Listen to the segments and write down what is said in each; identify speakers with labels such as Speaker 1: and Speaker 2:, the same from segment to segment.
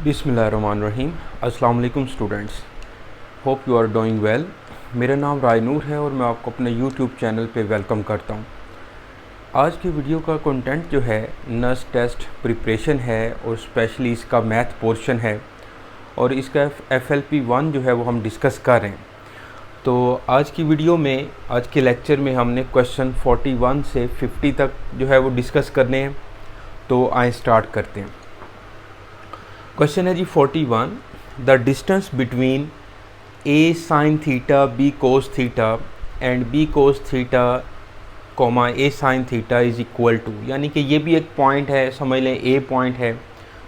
Speaker 1: बिस्मिल्लाहिर्रहमानिर्रहीम। अस्सलाम वालेकुम students, hope you are doing well. मेरा नाम रायनूर है और मैं आपको अपने यूट्यूब चैनल पे वेलकम करता हूँ। आज की वीडियो का कंटेंट जो है नर्स टेस्ट प्रिपरेशन है और स्पेशली इसका मैथ पोर्शन है और इसका FLP 1 जो है वो हम डिस्कस कर रहे हैं। तो आज की वीडियो में, आज के लेक्चर में हमने क्वेश्चन 41 से 50 तक जो है वो डिस्कस करने हैं। तो आए स्टार्ट करते हैं। क्वेश्चन है जी 41, the distance between a sine theta b cos theta and b cos theta comma a sine theta is equal to, यानी कि ये भी एक पॉइंट है, समझ लें ए पॉइंट है,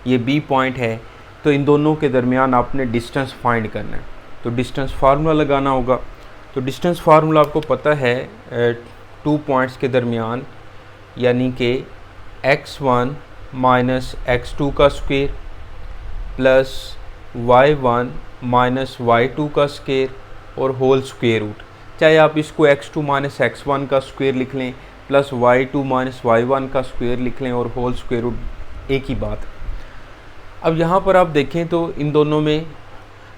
Speaker 1: ये बी पॉइंट है। तो इन दोनों के दरमियान आपने डिस्टेंस फाइंड करना है। तो डिस्टेंस फार्मूला लगाना होगा। तो डिस्टेंस फार्मूला आपको पता है, टू पॉइंट्स के दरमियान, यानी कि x1 माइनस x2 का square plus y1 minus y2 का स्क्वायर और होल स्क्वायर रूट। चाहे आप इसको x2 माइनस x1 का स्क्वायर लिख लें प्लस y2 माइनस y1 का स्क्वायर लिख लें और होल स्क्वायर रूट, एक ही बात। अब यहाँ पर आप देखें तो इन दोनों में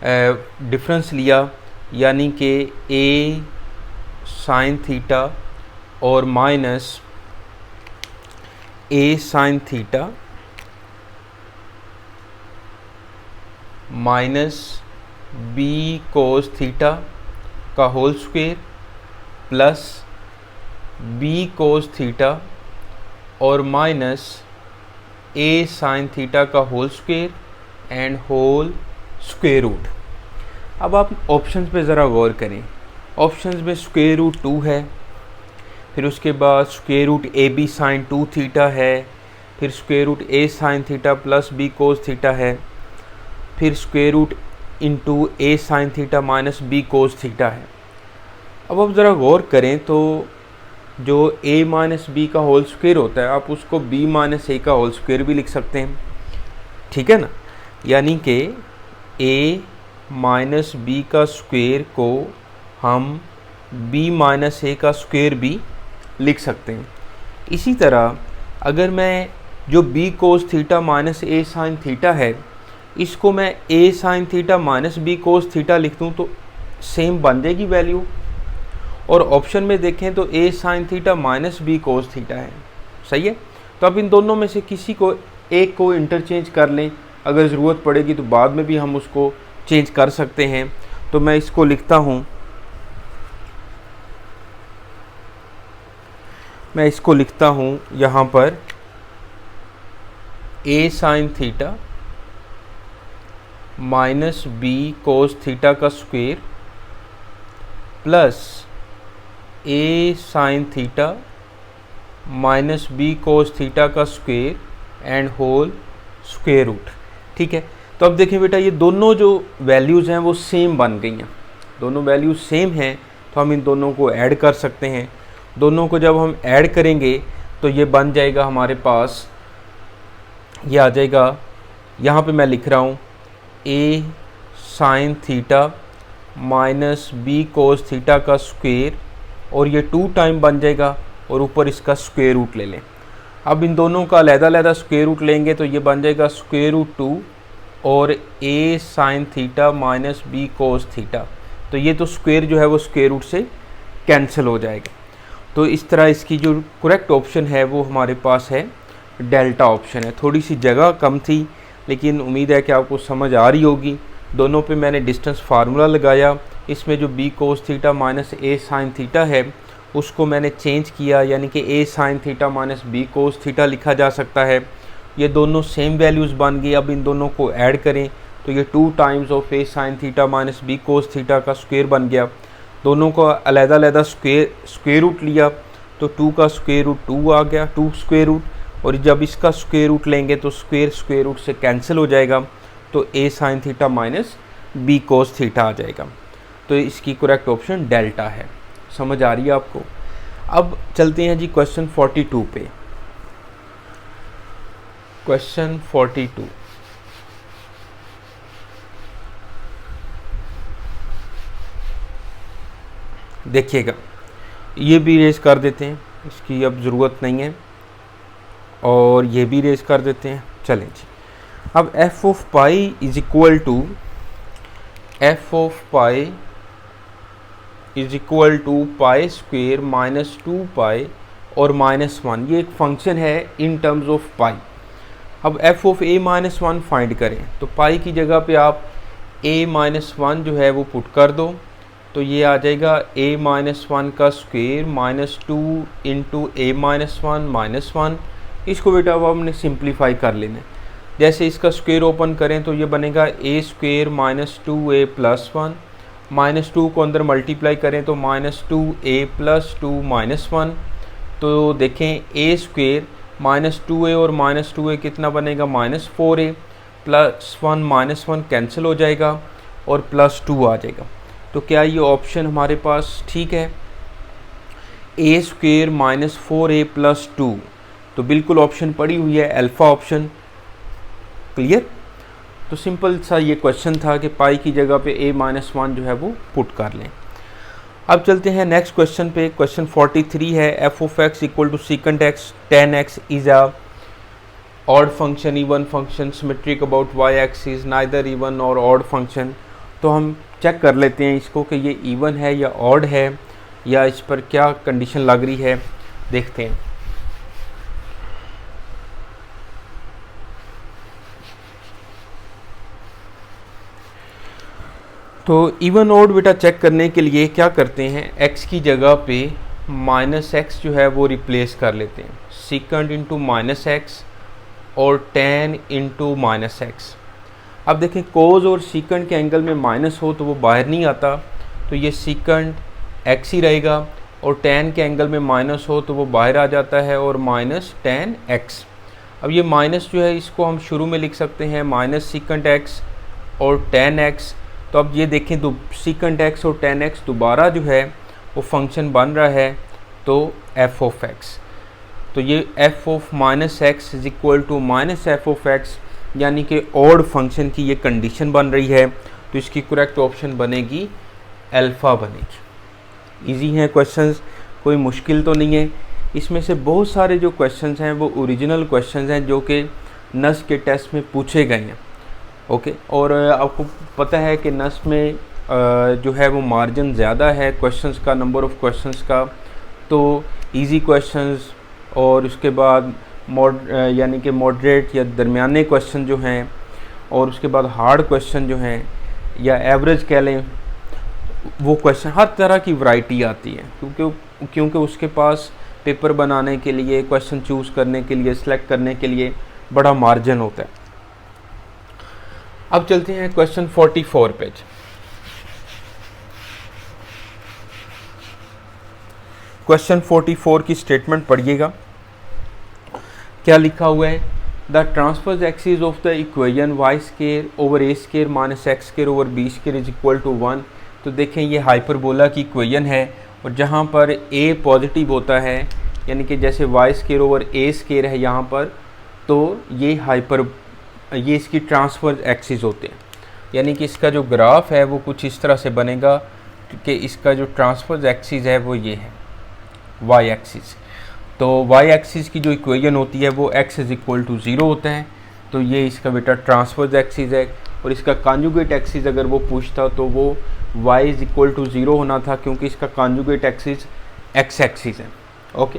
Speaker 1: डिफरेंस लिया, यानी कि a साइन थीटा और minus a sine theta minus b cos theta का whole square plus b cos theta और माइनस ए साइन थीटा का whole square and whole square root. अब आप ऑप्शंस पे ज़रा गौर करें। ऑप्शंस में स्क्वायर रूट 2 है, फिर उसके बाद square root a b sine 2 theta है, फिर square root a sine theta plus b cos theta है, फिर square root into a sine theta minus b cos theta है। अब आप ज़रा गौर करें तो जो a माइनस बी का होल स्क्वायर होता है, आप उसको b माइनस ए का होल स्क्वायर भी लिख सकते हैं, ठीक है ना। यानी कि a माइनस बी का स्क्वायर को हम b माइनस ए का स्क्वायर भी लिख सकते हैं। इसी तरह अगर मैं जो b cos theta minus a sine theta है, इसको मैं a sine theta minus b cos theta लिख दूँ तो सेम बन जाएगी वैल्यू। और ऑप्शन में देखें तो a sine theta minus b cos theta है, सही है। तो अब इन दोनों में से किसी को एक को इंटरचेंज कर लें, अगर ज़रूरत पड़ेगी तो बाद में भी हम उसको चेंज कर सकते हैं। तो मैं इसको लिखता हूँ, मैं इसको लिखता हूँ यहाँ पर a sine theta minus b cos theta का square plus a sine theta minus b cos theta का square and whole square root, ठीक है। तो अब देखें बेटा, ये दोनों जो वैल्यूज़ हैं वो सेम बन गई हैं। दोनों वैल्यूज़ सेम हैं तो हम इन दोनों को ऐड कर सकते हैं। दोनों को जब हम ऐड करेंगे तो ये बन जाएगा हमारे पास, ये आ जाएगा, यहाँ पे मैं लिख रहा हूँ a sine theta minus b cos theta का स्क्वायर, और ये 2 टाइम बन जाएगा और ऊपर इसका स्क्वायर रूट ले लें। अब इन दोनों का अलग-अलग स्क्वायर रूट लेंगे तो ये बन जाएगा स्क्वायर रूट 2 और a sine theta minus b cos theta. तो ये तो स्क्वायर जो है वो स्क्वायर रूट से कैंसिल हो जाएगा। तो इस तरह इसकी जो करेक्ट ऑप्शन है वो हमारे पास है डेल्टा ऑप्शन है। थोड़ी सी जगह कम थी, लेकिन उम्मीद है कि आपको समझ आ रही होगी। दोनों पे मैंने डिस्टेंस फार्मूला लगाया। इसमें जो b cos theta minus a sine theta है उसको मैंने चेंज किया, यानी कि a sine theta minus b cos theta लिखा जा सकता है। ये दोनों सेम वैल्यूज़ बन गई। अब इन दोनों को ऐड करें तो ये 2 times of a sine theta minus b cos theta का स्क्वायर बन गया। दोनों को अलग-अलग स्क्वायर रूट लिया तो 2 का स्क्वायर रूट 2 आ गया, 2 स्क्वायर रूट, और जब इसका स्क्वायर रूट लेंगे तो स्क्वायर रूट से कैंसिल हो जाएगा, तो a sine theta minus b cos theta आ जाएगा। तो इसकी करेक्ट ऑप्शन डेल्टा है। समझ आ रही है आपको। अब चलते हैं जी क्वेश्चन 42 पे। क्वेश्चन 42, देखिएगा, ये भी रेज कर देते हैं, इसकी अब ज़रूरत नहीं है, और ये भी रेज कर देते हैं। चलें जी, अब f of pi is equal to pi square minus 2 pi और -1, ये एक फंक्शन है इन टर्म्स ऑफ पाई। अब f of a minus 1 find करें तो पाई की जगह पे आप a माइनस 1 जो है वो पुट कर दो, तो ये आ जाएगा a माइनस 1 का स्क्वेयर -2 इंटू a माइनस 1 -1। इसको बेटा अब हमने सिंप्लीफाई कर लेना है। जैसे इसका स्क्वेयर ओपन करें तो ये बनेगा a स्क्वेयर -2a प्लस 1, -2 को अंदर मल्टीप्लाई करें तो -2a प्लस 2 -1। तो देखें a स्क्वेयर -2a और -2a कितना बनेगा -4a, प्लस 1 -1 कैंसिल हो जाएगा और +2 आ जाएगा। तो क्या ये ऑप्शन हमारे पास ठीक है? a स्क्वेयर -4a प्लस 2, तो बिल्कुल ऑप्शन पड़ी हुई है अल्फ़ा ऑप्शन। क्लियर? तो सिंपल सा ये क्वेश्चन था कि पाई की जगह पे a माइनस 1 जो है वो पुट कर लें। अब चलते हैं नेक्स्ट क्वेश्चन पे। क्वेश्चन 43 है f of x equal to secant x tan x is a odd function, even function, symmetric about y axis, neither even or odd function. तो हम चेक कर लेते हैं इसको कि ये इवन है या ऑड है या इस पर क्या कंडीशन लग रही है, देखते हैं। तो इवन ऑड बेटा चेक करने के लिए क्या करते हैं, x की जगह पे -x जो है वो रिप्लेस कर लेते हैं, सीकेंट इंटू -x और tan इंटू -x। अब देखें कोज और सीकेंट के एंगल में माइनस हो तो वो बाहर नहीं आता, तो ये सीकेंट x ही रहेगा, और tan के एंगल में माइनस हो तो वो बाहर आ जाता है और -tan x। अब ये माइनस जो है इसको हम शुरू में लिख सकते हैं -सीकेंट x और tan x। तो अब ये देखें तो सीकेंट x और tan x दोबारा जो है वो फंक्शन बन रहा है, तो f ऑफ x। तो ये f of -x is equal to -f of x, यानी कि ऑड फंक्शन की ये कंडीशन बन रही है। तो इसकी करेक्ट ऑप्शन बनेगी अल्फ़ा बनेगी। इजी हैं क्वेश्चंस, कोई मुश्किल तो नहीं है। इसमें से बहुत सारे जो क्वेश्चंस हैं वो ओरिजिनल क्वेश्चंस हैं जो कि नस के टेस्ट में पूछे गए हैं। ओके, और आपको पता है कि नस में जो है वो मार्जिन ज़्यादा है क्वेश्चंस का, नंबर ऑफ़ क्वेश्चंस का। तो इजी क्वेश्चंस और उसके बाद यानी कि मॉडरेट या दरमियाने क्वेश्चन जो हैं, और उसके बाद हार्ड क्वेश्चन जो हैं या एवरेज कह लें, वो क्वेश्चन हर तरह की वैरायटी आती है, क्योंकि उसके पास पेपर बनाने के लिए, क्वेश्चन चूज़ करने के लिए, सिलेक्ट करने के लिए बड़ा मार्जिन होता है। अब चलते हैं क्वेश्चन 44 पेज। क्वेश्चन 44 की स्टेटमेंट पढ़िएगा, क्या लिखा हुआ है। The transverse axis of the equation y square over a square minus x square over b square is equal to 1। तो देखें ये हाइपरबोला की इक्वेशन है, और जहाँ पर ए पॉजिटिव होता है, यानी कि जैसे Y square over a square है यहाँ पर, तो ये इसकी ट्रांसवर्स एक्सिस होते हैं। यानी कि इसका जो ग्राफ है वो कुछ इस तरह से बनेगा कि इसका जो ट्रांसवर्स एक्सिस है वो ये है वाई एक्सिस। तो वाई एक्सिस की जो इक्वेशन होती है वो x इज इक्वल टू 0 होता है, तो ये इसका बेटा ट्रांसवर्स एक्सिस है। और इसका कॉन्जुगेट एक्सिस अगर वो पूछता तो वो y इज इक्वल टू 0 होना था, क्योंकि इसका कॉन्जुगेट एक्सिस x एक्सिस है। ओके,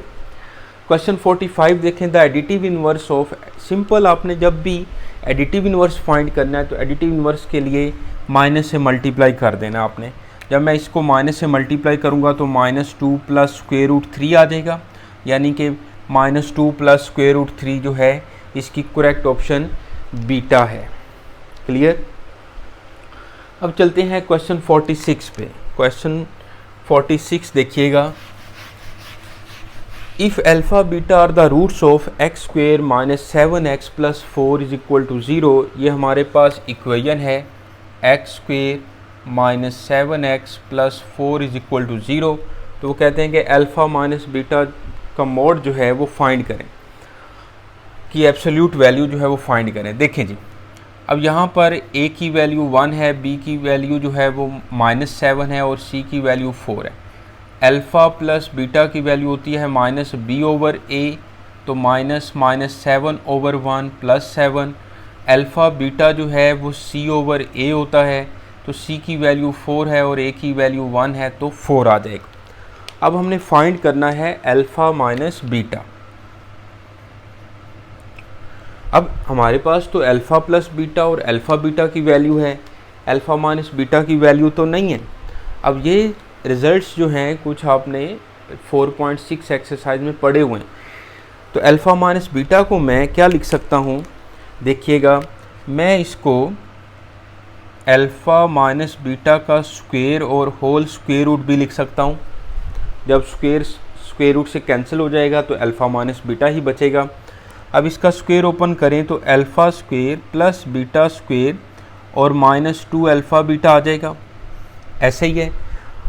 Speaker 1: क्वेश्चन 45 देखें। The additive inverse of, simple आपने जब भी एडिटिव इनवर्स फाइंड करना है तो एडिटिव इनवर्स के लिए माइनस से मल्टीप्लाई कर देना आपने। जब मैं इसको माइनस से मल्टीप्लाई करूँगा तो -2 प्लस स्क्वायर रूट 3 आ जाएगा, यानी कि -2 प्लस स्क्वायर रूट 3 जो है इसकी करेक्ट ऑप्शन बीटा है। क्लियर? अब चलते हैं क्वेश्चन 46 पे। क्वेश्चन 46 देखिएगा। If alpha beta are the roots of x square minus 7x plus 4 is equal to 0, ये हमारे पास इक्वेशन है x square minus 7x plus 4 is equal to 0। तो वो कहते हैं कि अल्फ़ा माइनस बीटा का मोड जो है वो फाइंड करें, कि एब्सोल्यूट वैल्यू जो है वो फाइंड करें। देखें जी, अब यहाँ पर a की वैल्यू 1 है, b की वैल्यू जो है वो -7 है और c की वैल्यू 4 है। अल्फ़ा प्लस बीटा की वैल्यू होती है -b ओवर a, तो -7 ओवर 1 प्लस 7। अल्फ़ा बीटा जो है वो c ओवर a होता है, तो c की वैल्यू 4 है और a की वैल्यू 1 है, तो 4 आ जाएगा। अब हमने फाइंड करना है अल्फ़ा माइनस बीटा। अब हमारे पास तो अल्फ़ा प्लस बीटा और अल्फ़ा बीटा की वैल्यू है, अल्फ़ा माइनस बीटा की वैल्यू तो नहीं है। अब ये रिज़ल्ट्स जो हैं कुछ आपने 4.6 एक्सरसाइज में पढ़े हुए हैं। तो अल्फ़ा माइनस बीटा को मैं क्या लिख सकता हूँ, देखिएगा, मैं इसको अल्फ़ा माइनस बीटा का स्क्वायर और होल स्क्वायर रूट भी लिख सकता हूँ। जब स्क्वायर रूट से कैंसिल हो जाएगा तो अल्फ़ा माइनस बीटा ही बचेगा। अब इसका स्क्वायर ओपन करें तो alpha square plus beta square और -2 अल्फ़ा बीटा आ जाएगा। ऐसे ही है।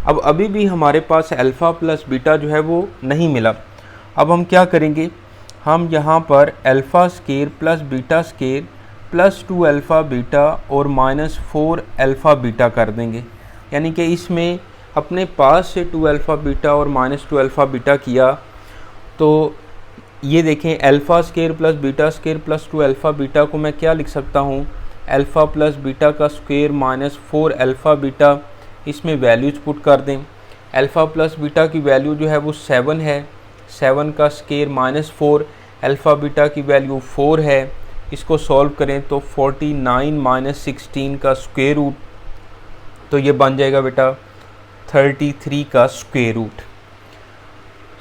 Speaker 1: अब अभी भी हमारे पास अल्फ़ा प्लस बीटा जो है वो नहीं मिला। अब हम क्या करेंगे, हम यहाँ पर alpha square plus beta square plus 2 alpha beta और -4 अल्फ़ा बीटा कर देंगे। यानी कि इसमें अपने पास से 2 अल्फ़ा बीटा और -2 अल्फ़ा बीटा किया, तो ये देखें alpha square plus beta square plus 2 alpha beta को मैं क्या लिख सकता हूँ, अल्फ़ा प्लस बीटा का स्क्वायर -4 अल्फ़ा बीटा। इसमें वैल्यूज पुट कर दें। अल्फ़ा प्लस बीटा की वैल्यू जो है वो 7 है, 7 का स्क्वायर -4, अल्फ़ा बीटा की वैल्यू 4 है। इसको सॉल्व करें तो 49 - 16 का स्क्वायर रूट, तो ये बन जाएगा बेटा 33 का स्क्वायर रूट।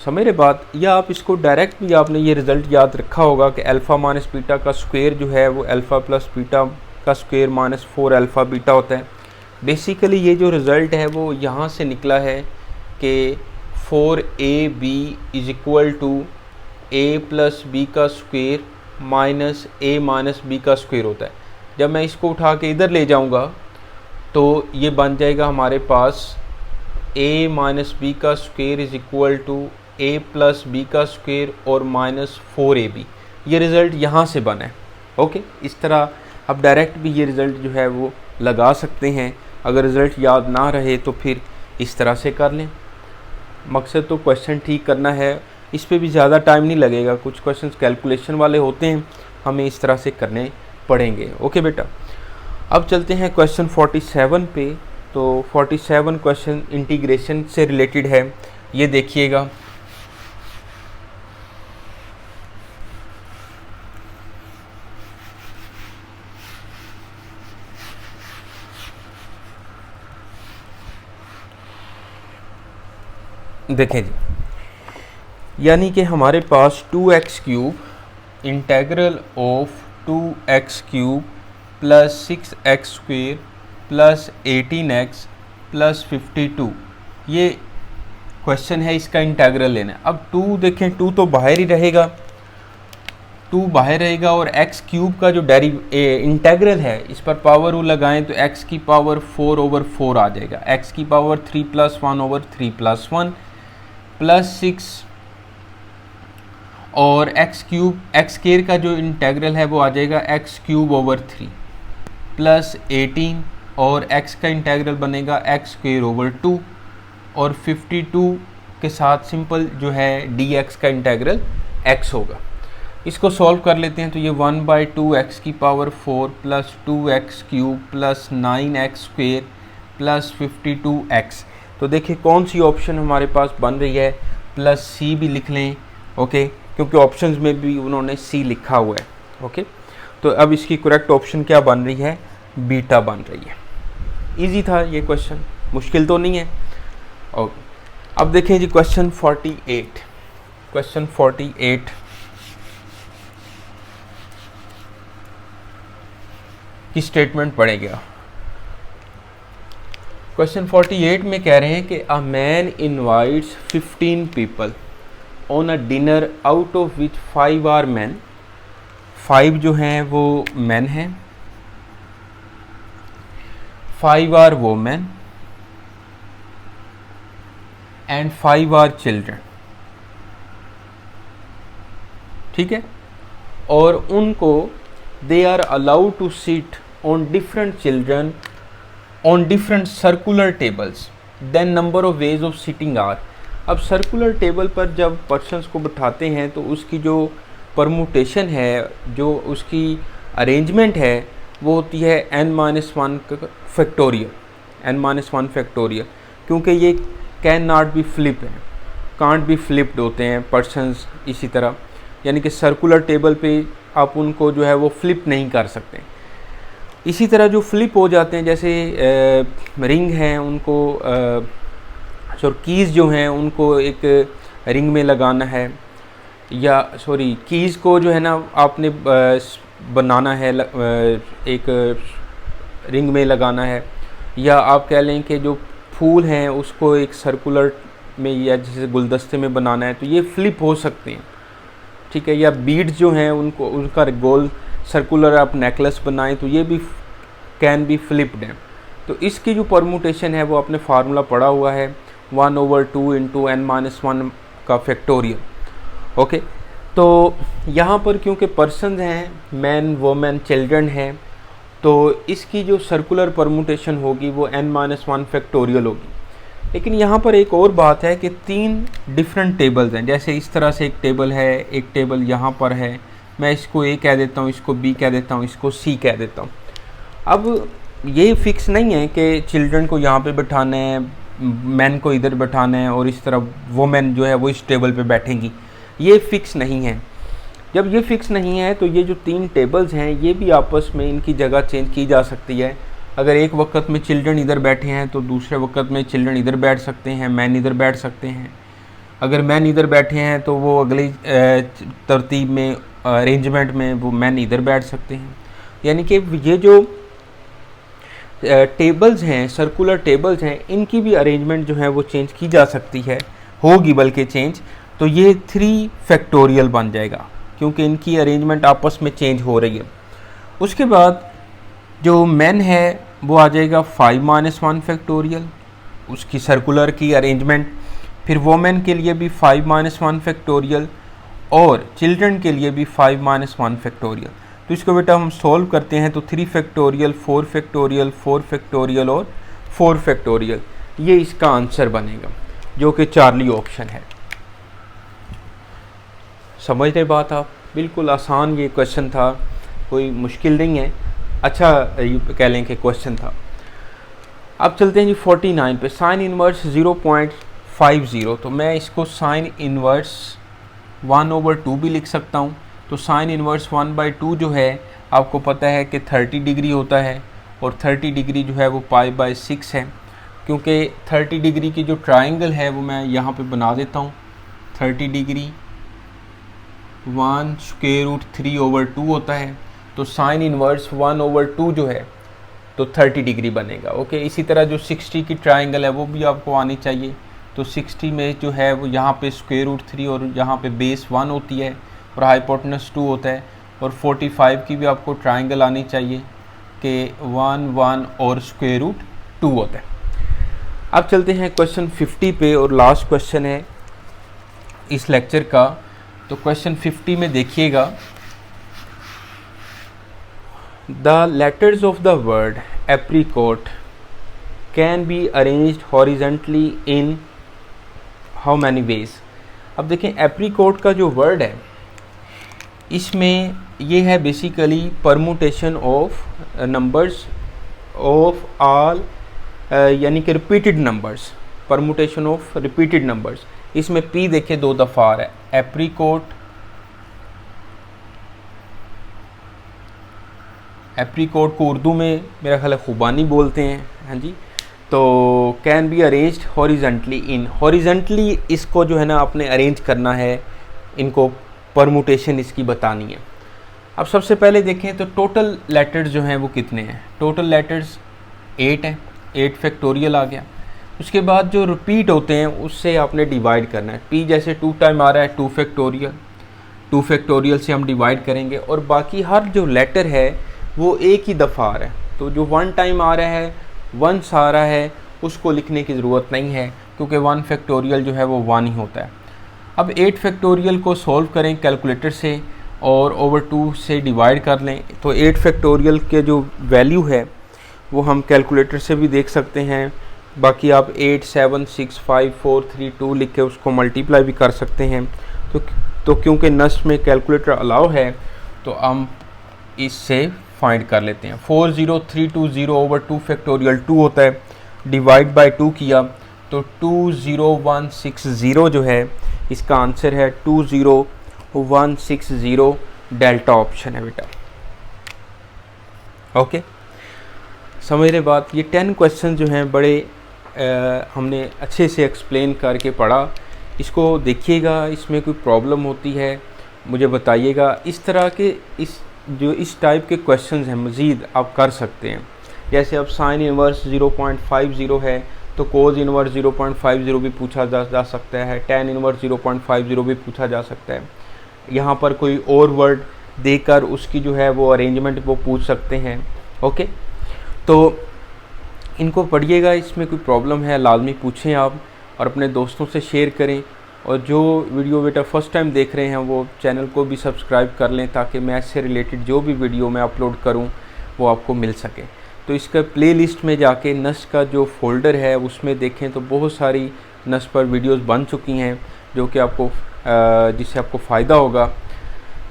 Speaker 1: समझ रहे बात? या आप इसको डायरेक्ट भी आपने ये रिज़ल्ट याद रखा होगा कि अल्फ़ा माइनस बीटा का स्क्वायर जो है वो अल्फ़ा प्लस बीटा का स्क्वायर -4 अल्फ़ा बीटा होता है। बेसिकली ये जो रिज़ल्ट है वो यहाँ से निकला है कि 4ab = a प्लस बी का square minus a minus b का स्क्वायर होता है। जब मैं इसको उठा के इधर ले जाऊँगा तो ये बन जाएगा हमारे पास a माइनस बी का स्क्वायर = a प्लस बी का स्क्वायर और -4ab। ये रिज़ल्ट यहाँ से बना है। ओके, इस तरह आप डायरेक्ट भी ये रिज़ल्ट जो है वो लगा सकते हैं। अगर रिज़ल्ट याद ना रहे तो फिर इस तरह से कर लें। मकसद तो क्वेश्चन ठीक करना है, इस पे भी ज़्यादा टाइम नहीं लगेगा। कुछ क्वेश्चंस कैलकुलेशन वाले होते हैं, हमें इस तरह से करने पड़ेंगे। ओके बेटा, अब चलते हैं क्वेश्चन 47 पे। तो 47 क्वेश्चन इंटीग्रेशन से रिलेटेड है। ये देखिएगा, देखें जी, यानी कि हमारे पास 2x³ integral of 2x³ plus 6x² plus 18x plus 52, ये क्वेश्चन है, इसका इंटेग्रल लेना है। अब 2 देखें, 2 तो बाहर ही रहेगा, 2 बाहर रहेगा और x³ का जो इंटेग्रल है इस पर पावर रूल लगाएं तो x की पावर 4/4 आ जाएगा। x की पावर 3 + 1/3 + 1 प्लस 6 और x² का जो इंटेग्रल है वो आ जाएगा x³/3 प्लस 18 और x का इंटेग्रल बनेगा x²/2 और 52 के साथ सिंपल जो है dx का इंटेग्रल x होगा। इसको सॉल्व कर लेते हैं तो ये 1/2 x की power 4 plus 2x³ plus 9x² plus 52x। तो देखिए कौन सी ऑप्शन हमारे पास बन रही है, प्लस सी भी लिख लें। ओके, क्योंकि ऑप्शंस में भी उन्होंने सी लिखा हुआ है। ओके, तो अब इसकी करेक्ट ऑप्शन क्या बन रही है, बीटा बन रही है। इजी था ये क्वेश्चन, मुश्किल तो नहीं है। ओके, अब देखें जी क्वेश्चन 48। क्वेश्चन 48 की स्टेटमेंट पढ़ेगा। क्वेश्चन 48 में कह रहे हैं कि a man invites 15 people on a dinner out of which 5 are man. 5 जो हैं वो मैन हैं, 5 are women and 5 are children. ठीक है, और उनको they are allowed to sit on different children on different circular tables, then number of ways of sitting are. अब circular table पर जब पर्सन्स को बिठाते हैं तो उसकी जो परमुटेशन है, जो उसकी अरेंजमेंट है वो होती है n-1 फैक्टोरियल, n-1 फैक्टोरियल, क्योंकि ये कैन नॉट बी फ्लिप है, कांट बी फ्लिप्ड होते हैं पर्सनस इसी तरह, यानी कि सर्कुलर टेबल पे आप उनको जो है वो फ्लिप नहीं कर सकते। इसी तरह जो फ्लिप हो जाते हैं जैसे रिंग हैं उनको कीज़ जो हैं उनको एक रिंग में लगाना है, या कीज़ को जो है ना आपने बनाना है एक रिंग में लगाना है, या आप कह लें कि जो फूल हैं उसको एक सर्कुलर में या जैसे गुलदस्ते में बनाना है, तो ये फ्लिप हो सकते हैं, ठीक है। या बीड्स जो हैं उनको उनका गोल सर्कुलर आप नेकलेस बनाएं तो ये भी कैन बी फ्लिप्ड है। तो इसकी जो परमुटेशन है वो आपने फार्मूला पढ़ा हुआ है 1/2 इंटू n-1 का फैक्टोरियल। ओके, तो यहाँ पर क्योंकि पर्सन हैं, मैन वोमेन चिल्ड्रन हैं, तो इसकी जो सर्कुलर परमुटेशन होगी वो n-1 फैक्टोरियल होगी। लेकिन यहाँ पर एक और बात है कि 3 डिफरेंट टेबल्स हैं, जैसे इस तरह से एक टेबल है, एक टेबल यहाँ पर है, मैं इसको A कह देता हूँ, इसको B कह देता हूँ, इसको C कह देता हूँ। अब ये फिक्स नहीं है कि चिल्ड्रन को यहाँ पे बैठाना है, मैन को इधर बैठाना है और इस तरह वोमेन जो है वो इस टेबल पे बैठेंगी, ये फिक्स नहीं है। जब ये फिक्स नहीं है तो ये जो 3 टेबल्स हैं ये भी आपस में इनकी जगह चेंज की जा सकती है। अगर एक वक्त में चिल्ड्रन इधर बैठे हैं तो दूसरे वक्त में चिल्ड्रन इधर बैठ सकते हैं, मैन इधर बैठ सकते हैं। अगर मैन इधर बैठे हैं तो वो अगली तरतीब में अरेंजमेंट में वो मैन इधर बैठ सकते हैं। यानी कि ये जो टेबल्स हैं, सर्कुलर टेबल्स हैं, इनकी भी अरेंजमेंट जो है वो चेंज की जा सकती है, होगी बल्कि चेंज। तो ये 3 फैक्टोरियल बन जाएगा क्योंकि इनकी अरेंजमेंट आपस में चेंज हो रही है। उसके बाद जो मैन है वो आ जाएगा 5-1 फैक्टोरियल, उसकी सर्कुलर की अरेंजमेंट। फिर वोमेन के लिए भी 5-1 फैक्टोरियल और चिल्ड्रन के लिए भी 5-1 फैक्टोरियल। तो इसको बेटा हम सॉल्व करते हैं तो 3 फैक्टोरियल, 4 फैक्टोरियल, 4 फैक्टोरियल और 4 फैक्टोरियल, ये इसका आंसर बनेगा जो कि चार्ली ऑप्शन है। समझ रहे बात आप? बिल्कुल आसान ये क्वेश्चन था, कोई मुश्किल नहीं है, अच्छा कह लें कि क्वेश्चन था। अब चलते हैं जी 49 पे, साइन इनवर्स 0.50। तो मैं इसको साइन इनवर्स 1/2 भी लिख सकता हूँ। तो साइन इनवर्स 1/2 जो है आपको पता है कि 30 डिग्री होता है और 30 डिग्री जो है वो π/6 है। क्योंकि 30 डिग्री की जो ट्राइंगल है वो मैं यहाँ पे बना देता हूँ। 30 डिग्री 1√3/2 होता है, तो साइन इनवर्स 1/2 जो है तो 30 डिग्री बनेगा। ओके, इसी तरह जो 60 की ट्राइंगल है वो भी आपको आनी चाहिए। तो 60 में जो है वो यहाँ पे √3 और यहाँ पे बेस 1 होती है और हाइपोटेनस 2 होता है। और 45 की भी आपको ट्राइंगल आनी चाहिए कि 1, 1 और √2 होता है। अब चलते हैं क्वेश्चन 50 पे और लास्ट क्वेश्चन है इस लेक्चर का। तो क्वेश्चन 50 में देखिएगा, the letters of the word apricot can be arranged horizontally in how many ways. अब देखें एप्रीकोट का जो वर्ड है इसमें ये है basically permutation of numbers of all, यानी कि repeated numbers, permutation of repeated numbers. इसमें P देखिए 2 दफ़ा आ रहा है। एप्रीकोट, एप्रीकोट को उर्दू में मेरा ख्याल है खुबानी बोलते हैं, हाँ जी। तो can be arranged horizontally in, horizontally इसको जो है ना आपने अरेंज करना है, इनको परमुटेशन इसकी बतानी है। अब सबसे पहले देखें तो टोटल लेटर्स जो हैं वो कितने हैं। टोटल लेटर्स 8 हैं, 8 फैक्टोरियल आ गया। उसके बाद जो रिपीट होते हैं उससे आपने डिवाइड करना है। P जैसे 2 टाइम आ रहा है 2 फैक्टोरियल, 2 फैक्टोरियल से हम डिवाइड करेंगे और बाकी हर जो लेटर है वो एक ही दफ़ा आ रहा है। तो जो 1 टाइम आ रहा है, 1 आ रहा है, उसको लिखने की ज़रूरत नहीं है क्योंकि 1 फैक्टोरियल जो है वो 1 ही होता है। अब 8 फैक्टोरियल को सॉल्व करें कैलकुलेटर से और ओवर 2 से डिवाइड कर लें। तो 8 फैक्टोरियल के जो वैल्यू है वो हम कैलकुलेटर से भी देख सकते हैं। बाकी आप 8, 7, 6, 5, 4, 3, 2 लिख के उसको मल्टीप्लाई भी कर सकते हैं। तो क्योंकि नस्ट में कैलकुलेटर अलाउ है तो हम इससे फाइंड कर लेते हैं। 40320 ओवर 2 फैक्टोरियल 2 होता है, डिवाइड बाय 2 किया तो 20160 जो है इसका आंसर है 20160। डेल्टा ऑप्शन है बेटा। ओके, समझ रहे बात। ये 10 क्वेश्चन जो हैं बड़े हमने अच्छे से एक्सप्लेन करके पढ़ा। इसको देखिएगा, इसमें कोई प्रॉब्लम होती है मुझे बताइएगा। इस तरह के इस टाइप के क्वेश्चंस हैं मज़ीद आप कर सकते हैं। जैसे अब साइन इनवर्स 0.50 है तो कोज इनवर्स 0.50 भी पूछा जा सकता है, टेन इनवर्स 0.50 भी पूछा जा सकता है। यहाँ पर कोई और वर्ड देकर उसकी जो है वो अरेंजमेंट वो पूछ सकते हैं। ओके, तो इनको पढ़िएगा, इसमें कोई प्रॉब्लम है लाजमी पूछें आप और अपने दोस्तों से शेयर करें। और जो वीडियो बेटा फर्स्ट टाइम देख रहे हैं वो चैनल को भी सब्सक्राइब कर लें ताकि मैथ से रिलेटेड जो भी वीडियो मैं अपलोड करूं वो आपको मिल सके। तो इसका प्लेलिस्ट में जाके नस का जो फोल्डर है उसमें देखें तो बहुत सारी नस पर वीडियोस बन चुकी हैं जो कि आपको जिससे आपको फ़ायदा होगा।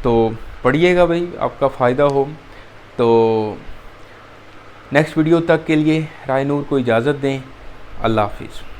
Speaker 1: तो पढ़िएगा भाई, आपका फ़ायदा हो। तो नेक्स्ट वीडियो तक के लिए राय नूर को इजाज़त दें। अल्लाह हाफिज़।